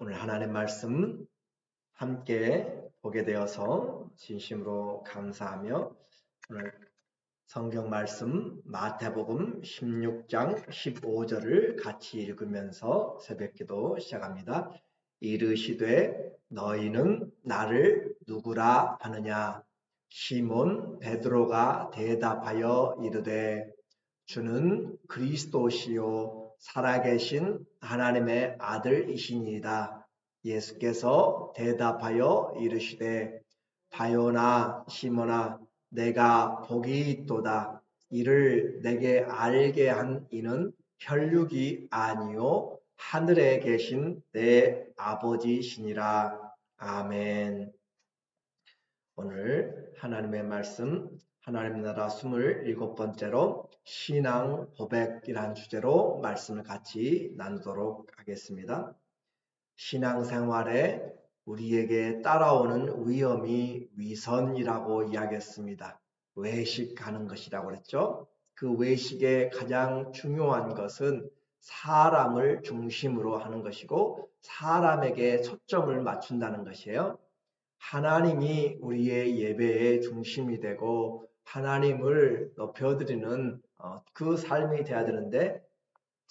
오늘 하나님 말씀 함께 보게 되어서 진심으로 감사하며 오늘 성경 말씀 마태복음 16장 15절을 같이 읽으면서 새벽기도 시작합니다. 이르시되 너희는 나를 누구라 하느냐? 시몬 베드로가 대답하여 이르되 주는 그리스도시요 살아계신 하나님의 아들이시니이다. 예수께서 대답하여 이르시되 바요나 시몬아 내가 복이 있도다. 이를 내게 알게 한 이는 혈육이 아니요 하늘에 계신 내 아버지시니라. 아멘. 오늘 하나님의 말씀 하나님 나라 27번째로 신앙 고백이라는 주제로 말씀을 같이 나누도록 하겠습니다. 신앙생활에 우리에게 따라오는 위험이 위선이라고 이야기했습니다. 외식하는 것이라고 그랬죠. 그 외식의 가장 중요한 것은 사람을 중심으로 하는 것이고 사람에게 초점을 맞춘다는 것이에요. 하나님이 우리의 예배의 중심이 되고 하나님을 높여드리는 그 삶이 되어야 되는데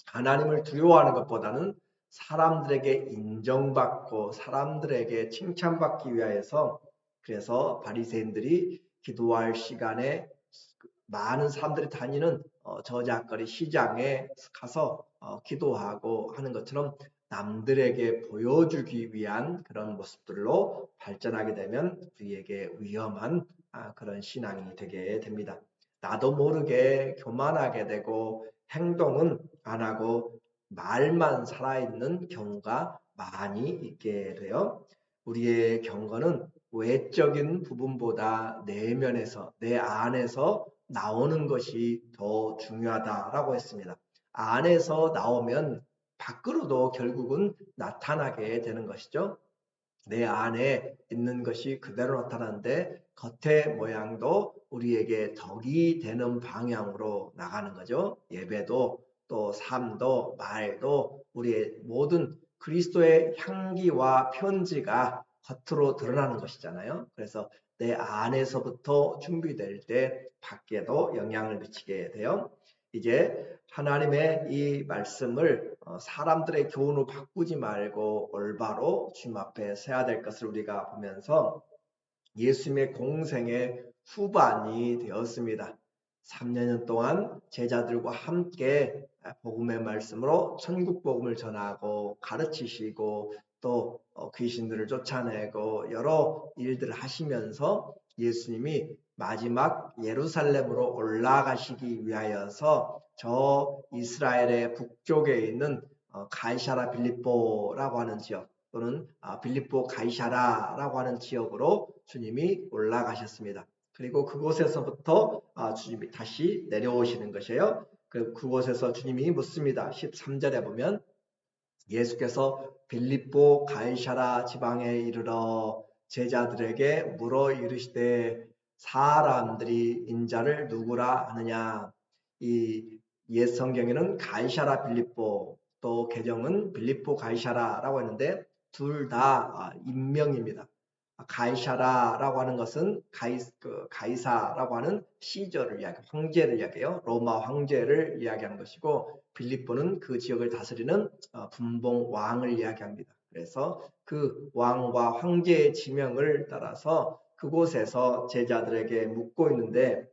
하나님을 두려워하는 것보다는 사람들에게 인정받고 사람들에게 칭찬받기 위하여서 그래서 바리새인들이 기도할 시간에 많은 사람들이 다니는 저작거리 시장에 가서 기도하고 하는 것처럼 남들에게 보여주기 위한 그런 모습들로 발전하게 되면 우리에게 위험한 그런 신앙이 되게 됩니다. 나도 모르게 교만하게 되고 행동은 안 하고 말만 살아있는 경우가 많이 있게 돼요. 우리의 경건은 외적인 부분보다 내면에서 내 안에서 나오는 것이 더 중요하다라고 했습니다. 안에서 나오면 밖으로도 결국은 나타나게 되는 것이죠. 내 안에 있는 것이 그대로 나타나는데 겉의 모양도 우리에게 덕이 되는 방향으로 나가는 거죠. 예배도 또 삶도 말도 우리의 모든 그리스도의 향기와 편지가 겉으로 드러나는 것이잖아요. 그래서 내 안에서부터 준비될 때 밖에도 영향을 미치게 돼요. 이제 하나님의 이 말씀을 사람들의 교훈으로 바꾸지 말고 올바로 주님 앞에 서야 될 것을 우리가 보면서 예수님의 공생의 후반이 되었습니다. 3년 동안 제자들과 함께 복음의 말씀으로 천국 복음을 전하고 가르치시고 또 귀신들을 쫓아내고 여러 일들을 하시면서 예수님이 마지막 예루살렘으로 올라가시기 위하여서 저 이스라엘의 북쪽에 있는 가이사라 빌립보라고 하는 지역 또는 빌립보 가이사라라고 하는 지역으로 주님이 올라가셨습니다. 그리고 그곳에서부터 주님이 다시 내려오시는 것이에요. 그곳에서 주님이 묻습니다. 13절에 보면 예수께서 빌립보 가이사라 지방에 이르러 제자들에게 물어 이르시되 사람들이 인자를 누구라 하느냐. 이 옛 성경에는 가이사라 빌립보 또 개정은 빌립보 가이사라라고 했는데 둘 다 인명입니다. 가이사라라고 하는 것은 가이사라고 하는 시저를 이야기해요. 황제를 이야기해요. 로마 황제를 이야기하는 것이고 빌립보는 그 지역을 다스리는 분봉 왕을 이야기합니다. 그래서 그 왕과 황제의 지명을 따라서 그곳에서 제자들에게 묻고 있는데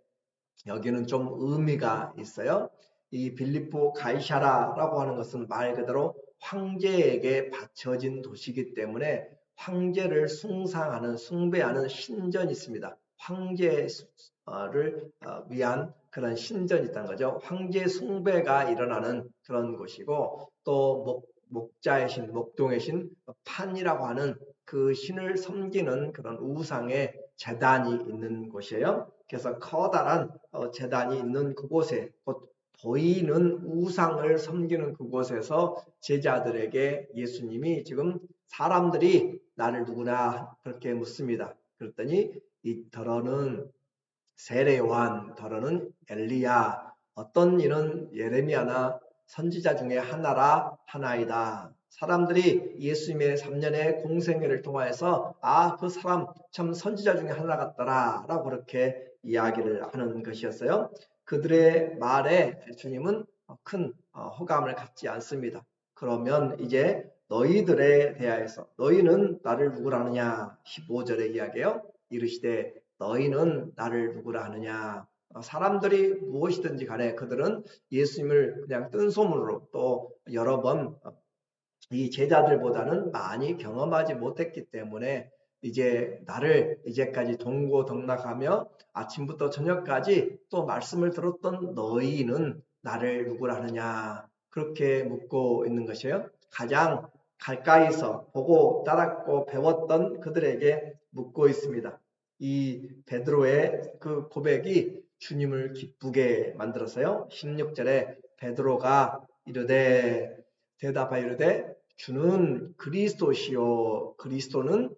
여기는 좀 의미가 있어요. 이 빌립보 가이사라라고 하는 것은 말 그대로 황제에게 바쳐진 도시이기 때문에 황제를 숭상하는 숭배하는 신전이 있습니다. 황제를 위한 그런 신전이 있다는 거죠. 황제 숭배가 일어나는 그런 곳이고 또 목자의 신, 목동의 신 판이라고 하는 그 신을 섬기는 그런 우상의 제단이 있는 곳이에요. 그래서 커다란 제단이 있는 그곳에 곧 보이는 우상을 섬기는 그곳에서 제자들에게 예수님이 지금 사람들이 나를 누구나 그렇게 묻습니다. 그랬더니 이 더러는 세례 요한, 더러는 엘리야, 어떤 이는 예레미야나 선지자 중에 하나이다. 사람들이 예수님의 3년의 공생애를 통하여서 그 사람 참 선지자 중에 하나 같더라 라고 그렇게 이야기를 하는 것이었어요. 그들의 말에 주님은 큰 호감을 갖지 않습니다. 그러면 이제 너희들에 대하여서 너희는 나를 누구라 하느냐 15절의 이야기예요. 이르시되 너희는 나를 누구라 하느냐. 사람들이 무엇이든지 간에 그들은 예수님을 그냥 뜬소문으로 또 여러 번 이 제자들보다는 많이 경험하지 못했기 때문에 이제 나를 이제까지 동고동락하며 아침부터 저녁까지 또 말씀을 들었던 너희는 나를 누구라 하느냐 그렇게 묻고 있는 것이에요. 가장 가까이서 보고 따랐고 배웠던 그들에게 묻고 있습니다. 이 베드로의 그 고백이 주님을 기쁘게 만들었어요. 16절에 베드로가 대답하여 이르되 주는 그리스도시요. 그리스도는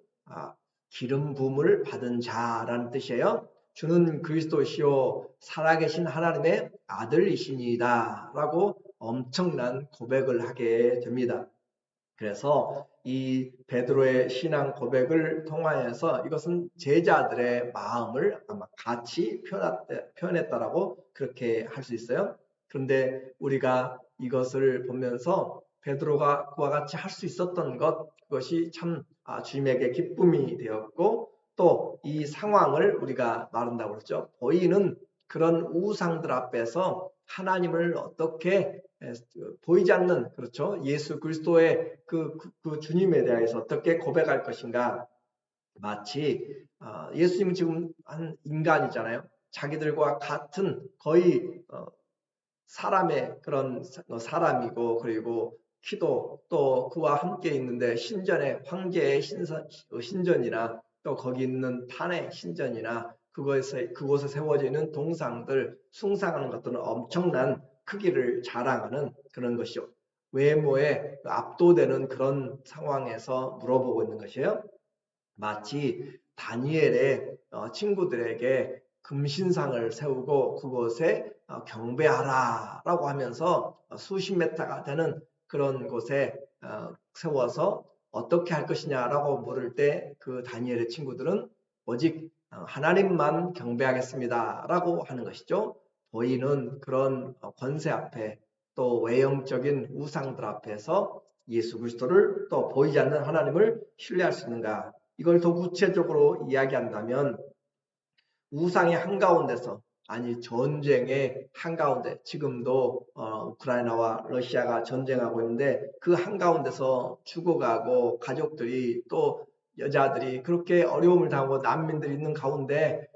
기름 부음을 받은 자라는 뜻이에요. 주는 그리스도시요 살아계신 하나님의 아들이시니이다 라고 엄청난 고백을 하게 됩니다. 그래서 이 베드로의 신앙 고백을 통하여서 이것은 제자들의 마음을 아마 같이 표현했다라고 그렇게 할 수 있어요. 그런데 우리가 이것을 보면서 베드로가 그와 같이 할 수 있었던 그것이 참 주님에게 기쁨이 되었고 또 이 상황을 우리가 말한다고 그랬죠. 보이는 그런 우상들 앞에서 하나님을 어떻게 보이지 않는 그렇죠. 예수 그리스도의 그 주님에 대해서 어떻게 고백할 것인가. 마치 예수님은 지금 한 인간이잖아요. 자기들과 같은 거의 사람의 그런 사람이고 그리고 키도 또 그와 함께 있는데 신전에 황제의 신전이나 또 거기 있는 판의 신전이나 그곳에 세워져 있는 동상들 숭상하는 것들은 엄청난 크기를 자랑하는 그런 것이요. 외모에 압도되는 그런 상황에서 물어보고 있는 것이에요. 마치 다니엘의 친구들에게 금신상을 세우고 그곳에 경배하라 라고 하면서 수십 메타가 되는 그런 곳에 세워서 어떻게 할 것이냐라고 물을 때 그 다니엘의 친구들은 오직 하나님만 경배하겠습니다 라고 하는 것이죠. 보이는 그런 권세 앞에 또 외형적인 우상들 앞에서 예수 그리스도를 또 보이지 않는 하나님을 신뢰할 수 있는가. 이걸 더 구체적으로 이야기한다면 우상의 한가운데서 아니 전쟁의 한가운데 지금도 우크라이나와 러시아가 전쟁하고 있는데 그 한가운데서 죽어가고 가족들이 또 여자들이 그렇게 어려움을 당하고 난민들이 있는 가운데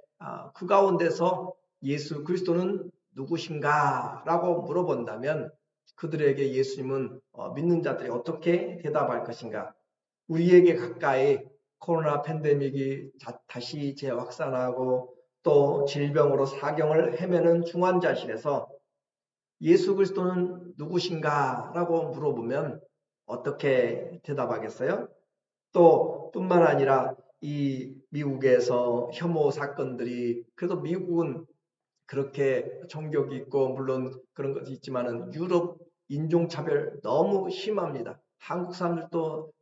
그 가운데서 예수 그리스도는 누구신가 라고 물어본다면 그들에게 예수님은 믿는 자들이 어떻게 대답할 것인가. 우리에게 가까이 코로나 팬데믹이 다시 재확산하고 또 질병으로 사경을 헤매는 중환자실에서 예수 그리스도는 누구신가 라고 물어보면 어떻게 대답하겠어요? 또 뿐만 아니라 이 미국에서 혐오 사건들이 그래도 미국은 그렇게 종교가 있고 물론 그런 것이 있지만은 유럽 인종차별 너무 심합니다. 한국 사람들도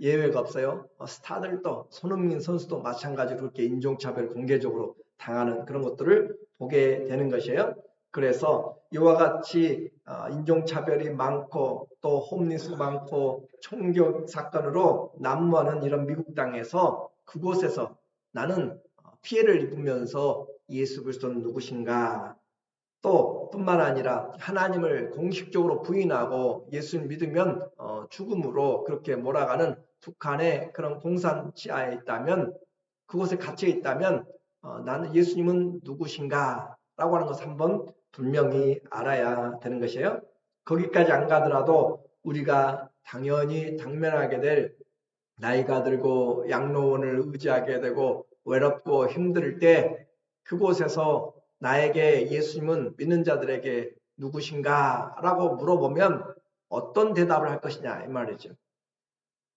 예외가 없어요. 스타들도 손흥민 선수도 마찬가지로 그렇게 인종차별 공개적으로 당하는 그런 것들을 보게 되는 것이에요. 그래서 이와 같이 인종차별이 많고 또 홈리스 많고 총격 사건으로 난무하는 이런 미국 땅에서 그곳에서 나는 피해를 입으면서 예수 그리스도는 누구신가 또 뿐만 아니라 하나님을 공식적으로 부인하고 예수를 믿으면 죽음으로 그렇게 몰아가는 북한의 그런 공산치하에 있다면 그곳에 갇혀 있다면 나는 예수님은 누구신가 라고 하는 것을 한번 분명히 알아야 되는 것이에요. 거기까지 안 가더라도 우리가 당연히 당면하게 될 나이가 들고 양로원을 의지하게 되고 외롭고 힘들 때 그곳에서 나에게 예수님은 믿는 자들에게 누구신가 라고 물어보면 어떤 대답을 할 것이냐 이 말이죠.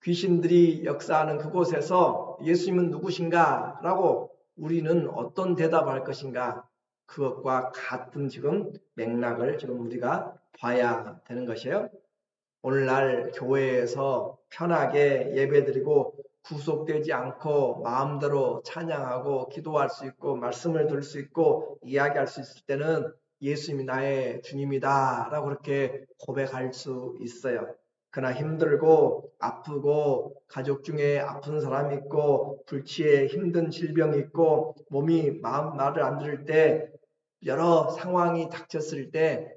귀신들이 역사하는 그곳에서 예수님은 누구신가 라고 우리는 어떤 대답을 할 것인가 그것과 같은 지금 맥락을 지금 우리가 봐야 되는 것이에요. 오늘날 교회에서 편하게 예배드리고 구속되지 않고 마음대로 찬양하고 기도할 수 있고 말씀을 들을 수 있고 이야기할 수 있을 때는 예수님이 나의 주님이다 라고 그렇게 고백할 수 있어요. 그러나 힘들고 아프고 가족 중에 아픈 사람이 있고 불치에 힘든 질병이 있고 몸이 말을 안 들을 때 여러 상황이 닥쳤을 때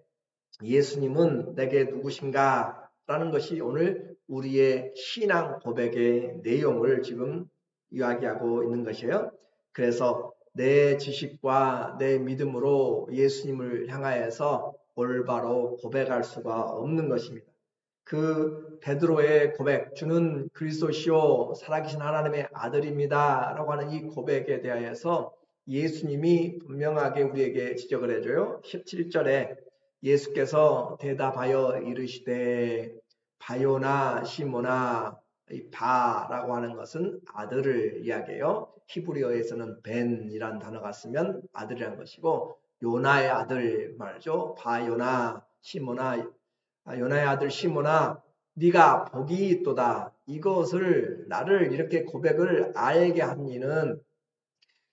예수님은 내게 누구신가? 라는 것이 오늘 우리의 신앙 고백의 내용을 지금 이야기하고 있는 것이에요. 그래서 내 지식과 내 믿음으로 예수님을 향하여서 올바로 고백할 수가 없는 것입니다. 그 베드로의 고백, 주는 그리스도시요 살아계신 하나님의 아들입니다 라고 하는 이 고백에 대하여서 예수님이 분명하게 우리에게 지적을 해줘요. 17절에 예수께서 대답하여 이르시되 바요나 시모나, 이 바라고 하는 것은 아들을 이야기해요. 히브리어에서는 벤이란 단어가 쓰면 아들이라는 것이고 요나의 아들 말이죠. 바요나 시모나, 요나의 아들 시모나 네가 복이 있도다. 이것을 나를 이렇게 고백을 알게 한 이는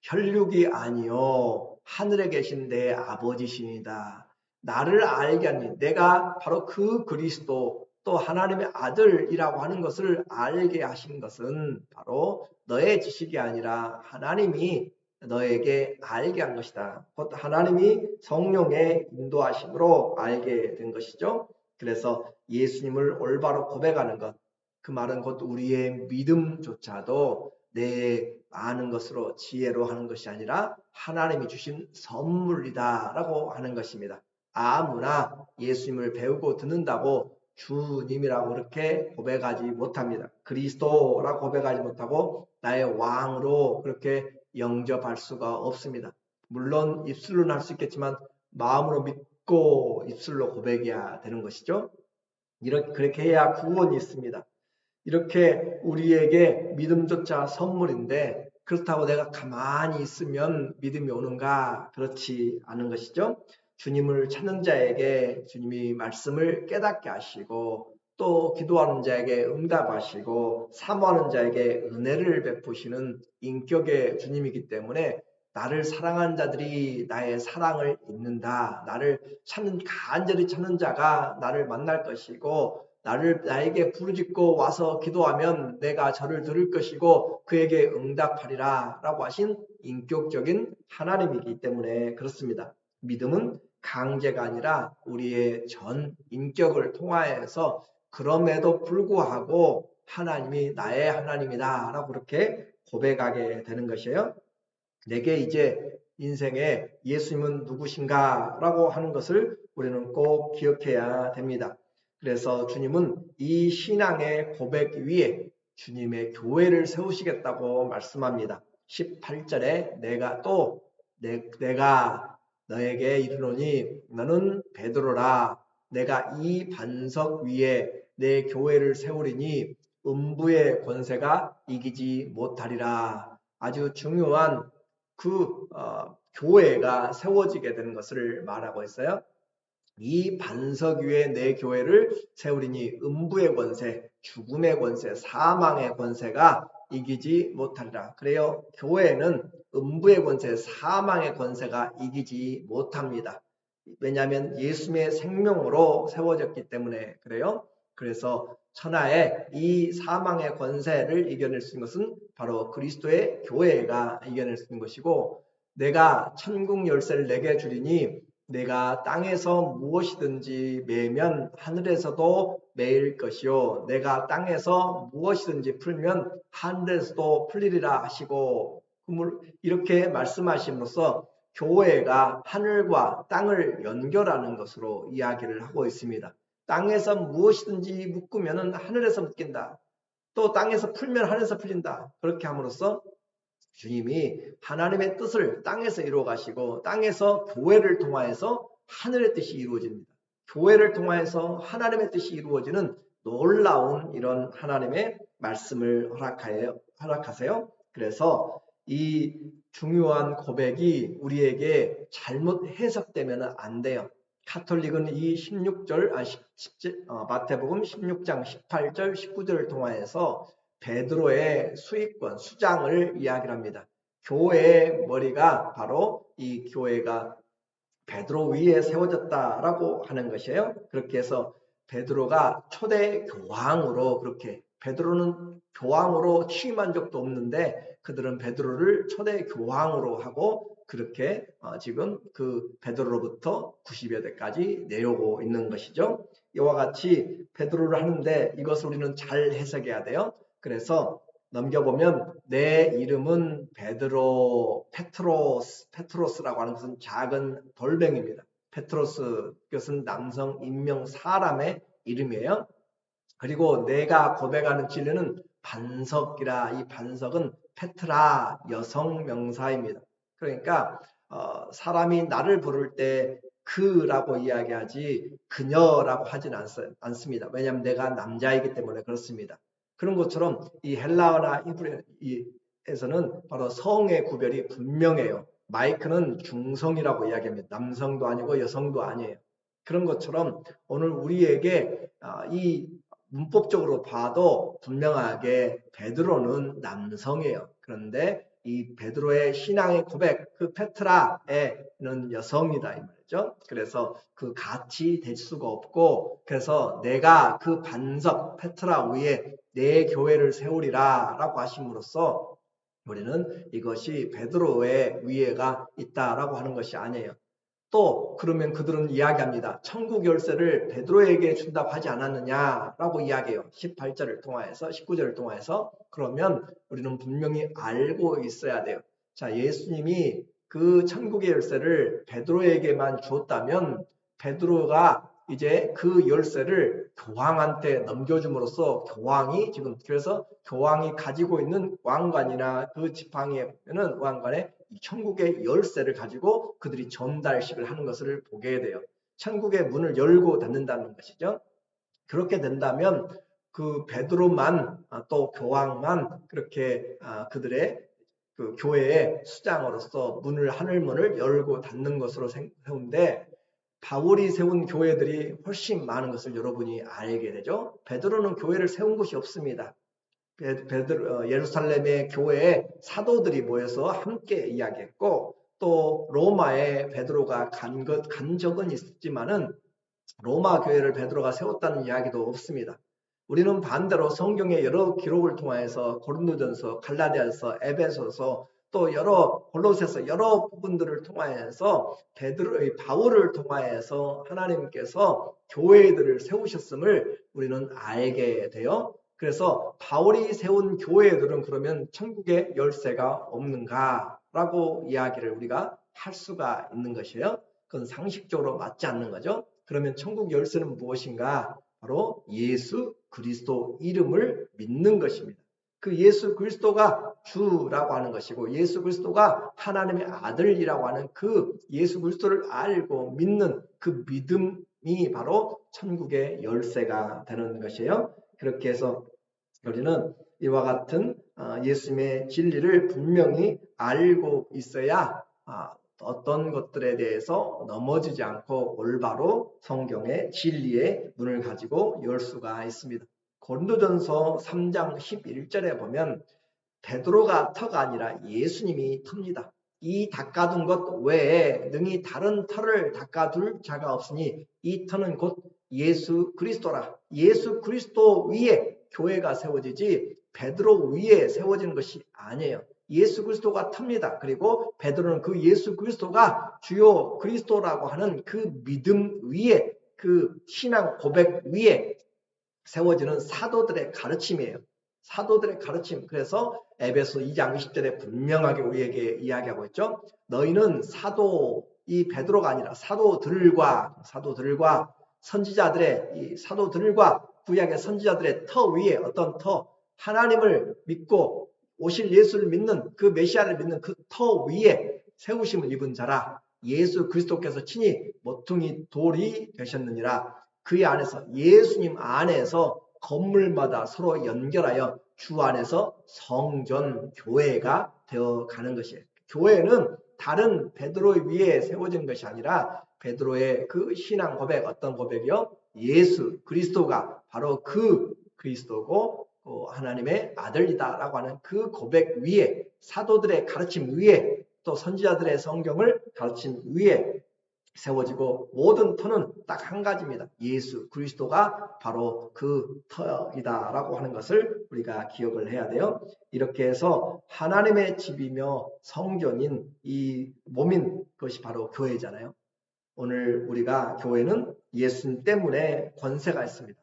혈육이 아니요 하늘에 계신 내 아버지시니다. 나를 알게 하니 내가 바로 그 그리스도 또 하나님의 아들이라고 하는 것을 알게 하신 것은 바로 너의 지식이 아니라 하나님이 너에게 알게 한 것이다. 곧 하나님이 성령의 인도하심으로 알게 된 것이죠. 그래서 예수님을 올바로 고백하는 것, 그 말은 곧 우리의 믿음조차도 내 아는 것으로 지혜로 하는 것이 아니라 하나님이 주신 선물이다 라고 하는 것입니다. 아무나 예수님을 배우고 듣는다고 주님이라고 그렇게 고백하지 못합니다. 그리스도라고 고백하지 못하고 나의 왕으로 그렇게 영접할 수가 없습니다. 물론 입술로는 할 수 있겠지만 마음으로 믿고 입술로 고백해야 되는 것이죠. 그렇게 해야 구원이 있습니다. 이렇게 우리에게 믿음조차 선물인데 그렇다고 내가 가만히 있으면 믿음이 오는가? 그렇지 않은 것이죠. 주님을 찾는 자에게 주님이 말씀을 깨닫게 하시고 또 기도하는 자에게 응답하시고 사모하는 자에게 은혜를 베푸시는 인격의 주님이기 때문에 나를 사랑하는 자들이 나의 사랑을 잊는다. 나를 간절히 찾는 자가 나를 만날 것이고 나에게 부르짖고 와서 기도하면 내가 저를 들을 것이고 그에게 응답하리라 라고 하신 인격적인 하나님이기 때문에 그렇습니다. 믿음은 강제가 아니라 우리의 전 인격을 통하여서 그럼에도 불구하고 하나님이 나의 하나님이다 라고 그렇게 고백하게 되는 것이에요. 내게 이제 인생에 예수님은 누구신가 라고 하는 것을 우리는 꼭 기억해야 됩니다. 그래서 주님은 이 신앙의 고백 위에 주님의 교회를 세우시겠다고 말씀합니다. 18절에 내가 너에게 이르노니 너는 베드로라. 내가 이 반석 위에 내 교회를 세우리니 음부의 권세가 이기지 못하리라. 아주 중요한 교회가 세워지게 되는 것을 말하고 있어요. 이 반석 위에 내 교회를 세우리니 음부의 권세, 죽음의 권세, 사망의 권세가 이기지 못하리라. 그래요. 교회는 음부의 권세, 사망의 권세가 이기지 못합니다. 왜냐하면 예수님의 생명으로 세워졌기 때문에 그래요. 그래서 천하의 이 사망의 권세를 이겨낼 수 있는 것은 바로 그리스도의 교회가 이겨낼 수 있는 것이고 내가 천국 열쇠를 내게 주리니 내가 땅에서 무엇이든지 매면 하늘에서도 매일 것이요 내가 땅에서 무엇이든지 풀면 하늘에서도 풀리리라 하시고 이렇게 말씀하심으로써 교회가 하늘과 땅을 연결하는 것으로 이야기를 하고 있습니다. 땅에서 무엇이든지 묶으면 하늘에서 묶인다. 또 땅에서 풀면 하늘에서 풀린다. 그렇게 함으로써 주님이 하나님의 뜻을 땅에서 이루어 가시고 땅에서 교회를 통하여서 하늘의 뜻이 이루어집니다. 교회를 통하여서 하나님의 뜻이 이루어지는 놀라운 이런 하나님의 말씀을 허락하세요. 그래서 이 중요한 고백이 우리에게 잘못 해석되면 안 돼요. 카톨릭은 이 16절, 마태복음 16장 18절, 19절을 통하여서 베드로의 수익권, 수장을 이야기를 합니다. 교회의 머리가 바로 이 교회가 베드로 위에 세워졌다라고 하는 것이에요. 그렇게 해서 베드로가 초대 교황으로 그렇게 베드로는 교황으로 취임한 적도 없는데 그들은 베드로를 초대 교황으로 하고 그렇게 지금 그 베드로로부터 90여 대까지 내려오고 있는 것이죠. 이와 같이 베드로를 하는데 이것을 우리는 잘 해석해야 돼요. 그래서 넘겨보면 내 이름은 베드로, 페트로스라고 하는 것은 작은 돌멩이입니다. 페트로스, 그것은 남성 인명 사람의 이름이에요. 그리고 내가 고백하는 진리는 반석이라, 이 반석은 페트라, 여성 명사입니다. 그러니까 사람이 나를 부를 때 그라고 이야기하지 그녀라고 하진 않습니다. 왜냐하면 내가 남자이기 때문에 그렇습니다. 그런 것처럼 이 헬라어나 히브리에서는 바로 성의 구별이 분명해요. 마이크는 중성이라고 이야기합니다. 남성도 아니고 여성도 아니에요. 그런 것처럼 오늘 우리에게 이 문법적으로 봐도 분명하게 베드로는 남성이에요. 그런데 이 베드로의 신앙의 고백, 그 페트라에는 여성이다 이 말이죠. 그래서 그 같이 될 수가 없고, 그래서 내가 그 반석 페트라 위에 내 교회를 세우리라 라고 하심으로써 우리는 이것이 베드로의 위에가 있다라고 하는 것이 아니에요. 또 그러면 그들은 이야기합니다. 천국 열쇠를 베드로에게 준다고 하지 않았느냐라고 이야기해요. 18절을 통하여서 19절을 통하여서. 그러면 우리는 분명히 알고 있어야 돼요. 자, 예수님이 그 천국의 열쇠를 베드로에게만 주었다면 베드로가 이제 그 열쇠를 교황한테 넘겨줌으로써 교황이 지금 그래서 교황이 가지고 있는 왕관이나 그 지팡이에는 왕관에 천국의 열쇠를 가지고 그들이 전달식을 하는 것을 보게 돼요. 천국의 문을 열고 닫는다는 것이죠. 그렇게 된다면 그 베드로만 또 교황만 그렇게 그들의 그 교회의 수장으로서 하늘문을 열고 닫는 것으로 세운데 바울이 세운 교회들이 훨씬 많은 것을 여러분이 알게 되죠. 베드로는 교회를 세운 곳이 없습니다. 예루살렘의 교회에 사도들이 모여서 함께 이야기했고 또 로마에 베드로가 간 적은 있지만은 로마 교회를 베드로가 세웠다는 이야기도 없습니다. 우리는 반대로 성경의 여러 기록을 통해서 고린도전서, 갈라디아서, 에베소서 또 여러 골로새서 여러 부분들을 통하여서 베드로의 바울을 통하여서 하나님께서 교회들을 세우셨음을 우리는 알게 돼요. 그래서 바울이 세운 교회들은 그러면 천국의 열쇠가 없는가라고 이야기를 우리가 할 수가 있는 것이에요. 그건 상식적으로 맞지 않는 거죠. 그러면 천국 열쇠는 무엇인가? 바로 예수 그리스도 이름을 믿는 것입니다. 그 예수 그리스도가 주라고 하는 것이고 예수 그리스도가 하나님의 아들이라고 하는 그 예수 그리스도를 알고 믿는 그 믿음이 바로 천국의 열쇠가 되는 것이에요. 그렇게 해서 우리는 이와 같은 예수님의 진리를 분명히 알고 있어야 어떤 것들에 대해서 넘어지지 않고 올바로 성경의 진리의 문을 가지고 열 수가 있습니다. 고린도전서 3장 11절에 보면 베드로가 터가 아니라 예수님이 터입니다. 이 닦아둔 것 외에 능히 다른 터를 닦아둘 자가 없으니 이 터는 곧 예수 그리스도라. 예수 그리스도 위에 교회가 세워지지 베드로 위에 세워지는 것이 아니에요. 예수 그리스도가 탑니다. 그리고 베드로는 그 예수 그리스도가 주요 그리스도라고 하는 그 믿음 위에 그 신앙 고백 위에 세워지는 사도들의 가르침이에요. 사도들의 가르침. 그래서 에베소 2장 20절에 분명하게 우리에게 이야기하고 있죠. 너희는 이 베드로가 아니라 사도들과 선지자들의 이 사도들과 구약의 선지자들의 터 위에 어떤 터 하나님을 믿고 오실 예수를 믿는 그 메시아를 믿는 그 터 위에 세우심을 입은 자라. 예수 그리스도께서 친히 모퉁이 돌이 되셨느니라. 그의 안에서 예수님 안에서 건물마다 서로 연결하여 주 안에서 성전 교회가 되어가는 것이에요. 교회는 다른 베드로 위에 세워진 것이 아니라 베드로의 그 신앙 고백, 어떤 고백이요? 예수 그리스도가 바로 그 그리스도고 하나님의 아들이다라고 하는 그 고백 위에, 사도들의 가르침 위에, 또 선지자들의 성경을 가르침 위에 세워지고, 모든 터는 딱 한 가지입니다. 예수 그리스도가 바로 그 터이다라고 하는 것을 우리가 기억을 해야 돼요. 이렇게 해서 하나님의 집이며 성전인 이 몸인 것이 바로 교회잖아요. 오늘 우리가 교회는 예수님 때문에 권세가 있습니다.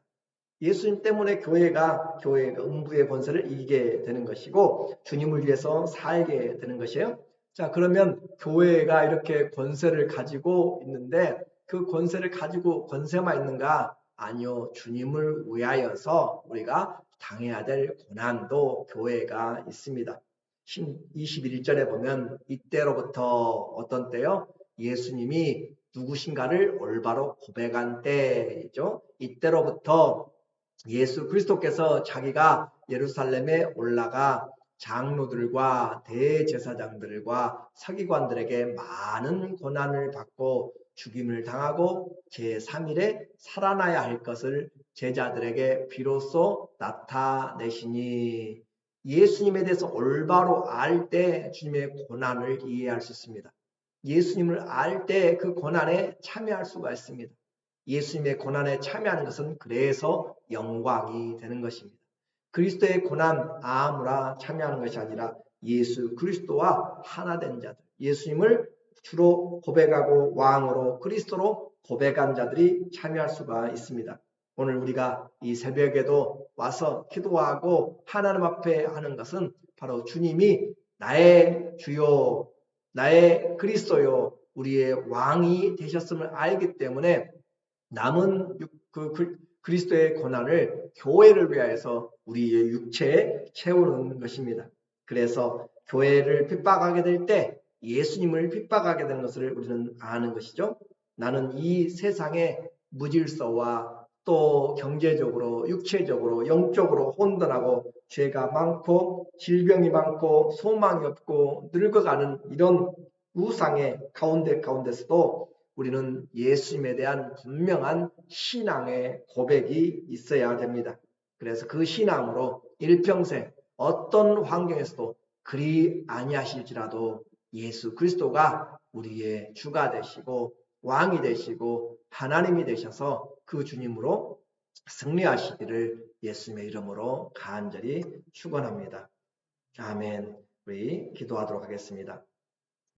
예수님 때문에 교회가 음부의 권세를 이기게 되는 것이고 주님을 위해서 살게 되는 것이에요. 자, 그러면 교회가 이렇게 권세를 가지고 있는데 그 권세를 가지고 권세만 있는가? 아니요. 주님을 위하여서 우리가 당해야 될 고난도 교회가 있습니다. 21절에 보면 이때로부터 어떤 때요? 예수님이 누구신가를 올바로 고백한 때이죠. 이때로부터 예수 그리스도께서 자기가 예루살렘에 올라가 장로들과 대제사장들과 서기관들에게 많은 고난을 받고 죽임을 당하고 제3일에 살아나야 할 것을 제자들에게 비로소 나타내시니, 예수님에 대해서 올바로 알 때 주님의 고난을 이해할 수 있습니다. 예수님을 알 때 그 고난에 참여할 수가 있습니다. 예수님의 고난에 참여하는 것은 그래서 영광이 되는 것입니다. 그리스도의 고난 아무나 참여하는 것이 아니라 예수 그리스도와 하나 된 자들, 예수님을 주로 고백하고 왕으로 그리스도로 고백한 자들이 참여할 수가 있습니다. 오늘 우리가 이 새벽에도 와서 기도하고 하나님 앞에 하는 것은 바로 주님이 나의 주요, 나의 그리스도요, 우리의 왕이 되셨음을 알기 때문에 남은 그리스도의 고난을 교회를 위하여서 우리의 육체에 채우는 것입니다. 그래서 교회를 핍박하게 될 때 예수님을 핍박하게 되는 것을 우리는 아는 것이죠. 나는 이 세상의 무질서와 또 경제적으로, 육체적으로, 영적으로 혼돈하고 죄가 많고 질병이 많고 소망이 없고 늙어가는 이런 우상의 가운데서도 우리는 예수님에 대한 분명한 신앙의 고백이 있어야 됩니다. 그래서 그 신앙으로 일평생 어떤 환경에서도 그리 아니하실지라도 예수 그리스도가 우리의 주가 되시고 왕이 되시고 하나님이 되셔서 그 주님으로 승리하시기를 예수님의 이름으로 간절히 축원합니다. 아멘. 우리 기도하도록 하겠습니다.